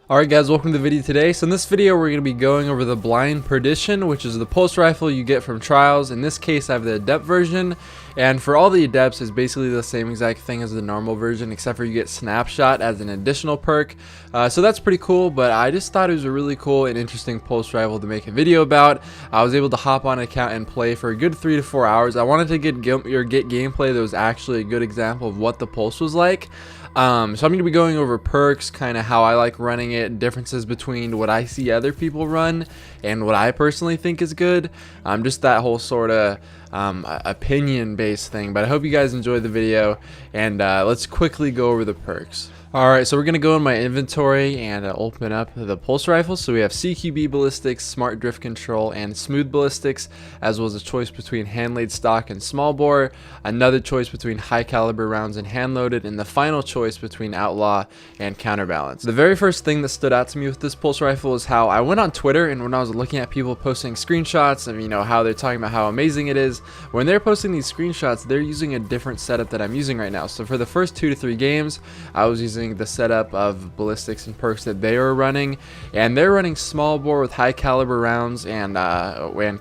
Alright guys, welcome to the video today. So in this video we're going to be going over the blind Perdition, which is the pulse rifle you get from trials. In this case I have the adept version, and for all the adepts it's basically the same exact thing as the normal version, except for you get snapshot as an additional perk. So that's pretty cool, but I just thought it was a really cool and interesting pulse rifle to make a video about. I was able to hop on an account and play for a good 3 to 4 hours. I wanted to get gameplay that was actually a good example of what the pulse was like. So I'm going to be going over perks, kind of how I like running it, differences between what I see other people run and what I personally think is good. Just that whole sort of opinion based thing. But I hope you guys enjoyed the video, and let's quickly go over the perks. Alright, so we're going to go in my inventory and open up the pulse rifle. So we have CQB ballistics, smart drift control, and smooth ballistics, as well as a choice between hand-laid stock and small bore, another choice between high caliber rounds and hand-loaded, and the final choice between outlaw and counterbalance. The very first thing that stood out to me with this pulse rifle is how I went on Twitter, and when I was looking at people posting screenshots of, how they're talking about how amazing it is, when they're posting these screenshots, they're using a different setup that I'm using right now. So for the first 2 to 3 games, I was using the setup of ballistics and perks that they were running, and they're running small bore with high caliber rounds and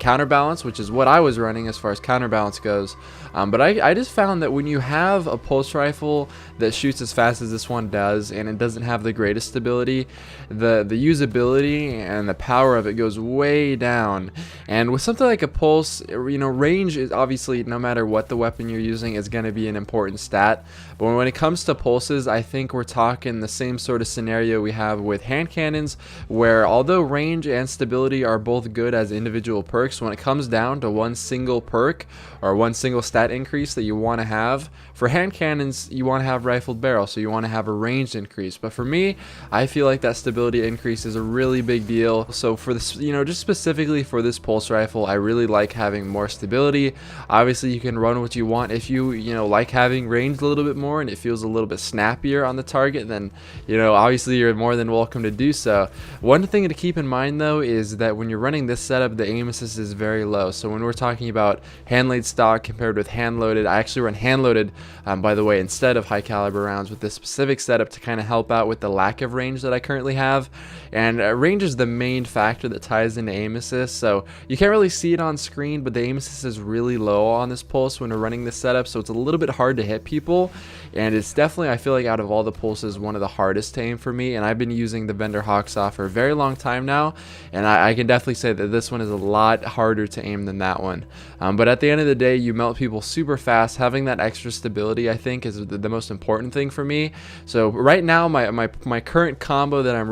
counterbalance, which is what I was running as far as counterbalance goes. But I just found that when you have a pulse rifle that shoots as fast as this one does, and it doesn't have the greatest stability, the usability and the power of it goes way down. And with something like a pulse, range is obviously, no matter what the weapon you're using, is going to be an important stat. But when it comes to pulses, I think we're talking the same sort of scenario we have with hand cannons, where although range and stability are both good as individual perks, when it comes down to one single perk or one single stat increase that you want to have, for hand cannons you want to have rifled barrel, so you want to have a range increase. But for me, I feel like that stability increase is a really big deal. So for this, just specifically for this pulse rifle, I really like having more stability. Obviously you can run what you want. If you like having range a little bit more and it feels a little bit snappier on the target, then obviously you're more than welcome to do so. One thing to keep in mind though is that when you're running this setup, the aim assist is very low. So when we're talking about hand laid stock compared with hand loaded, I actually run hand loaded, by the way, instead of high caliber rounds with this specific setup to kind of help out with the lack of range that I currently have. And range is the main factor that ties into aim assist, so you can't really see it on screen, but the aim assist is really low on this pulse when we're running this setup, so it's a little bit hard to hit people. And it's definitely, I feel like, out of all the pulses, one of the hardest to aim for me. And I've been using the Vendor Hawksaw for a very long time now, and I can definitely say that this one is a lot harder to aim than that one. But at the end of the day, you melt people super fast. Having that extra stability, I think, is the most important thing for me. So right now, my current combo that I'm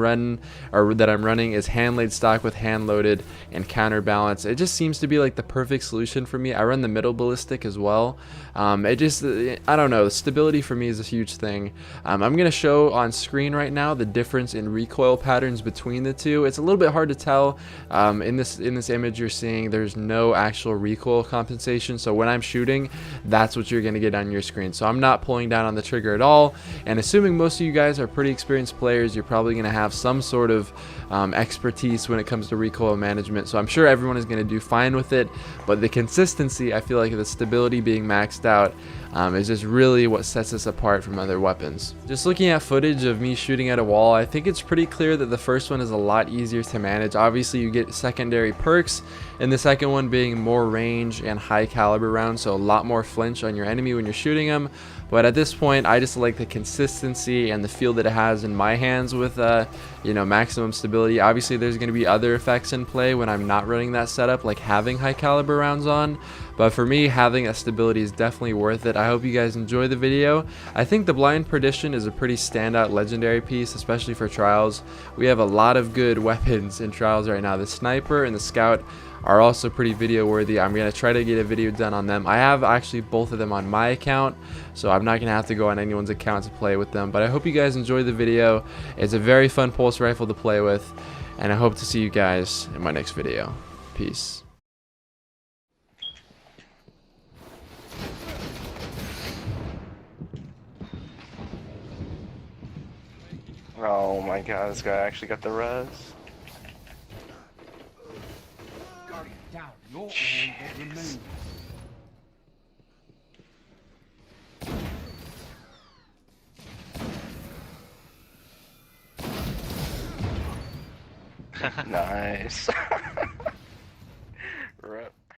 running is hand laid stock with hand loaded and counterbalance. It just seems to be like the perfect solution for me. I run the middle ballistic as well. I don't know, stability for me is a huge thing. I'm going to show on screen right now the difference in recoil patterns between the two. It's a little bit hard to tell. In this image you're seeing, there's no actual recoil compensation, so when I'm shooting, that's what you're going to get on your screen. So I'm not pulling down on the trigger at all, and assuming most of you guys are pretty experienced players, you're probably going to have some sort of expertise when it comes to recoil management, so I'm sure everyone is going to do fine with it. But the consistency, I feel like the stability being maxed out is just really what sets us apart from other weapons. Just looking at footage of me shooting at a wall, I think it's pretty clear that the first one is a lot easier to manage. Obviously you get secondary perks, and the second one being more range and high caliber rounds, so a lot more flinch on your enemy when you're shooting them. But at this point, I just like the consistency and the feel that it has in my hands with maximum stability. Obviously there's going to be other effects in play when I'm not running that setup, like having high caliber rounds on, but for me, having that stability is definitely worth it. I hope you guys enjoy the video. I think the blind Perdition is a pretty standout legendary piece, especially for trials. We have a lot of good weapons in trials right now. The sniper and the scout are also pretty video worthy. I'm going to try to get a video done on them. I have actually both of them on my account, so I'm not going to have to go on anyone's account to play with them. But I hope you guys enjoy the video. It's a very fun pulse rifle to play with, and I hope to see you guys in my next video. Peace. Oh my god, this guy actually got the res. Jeez. Nice.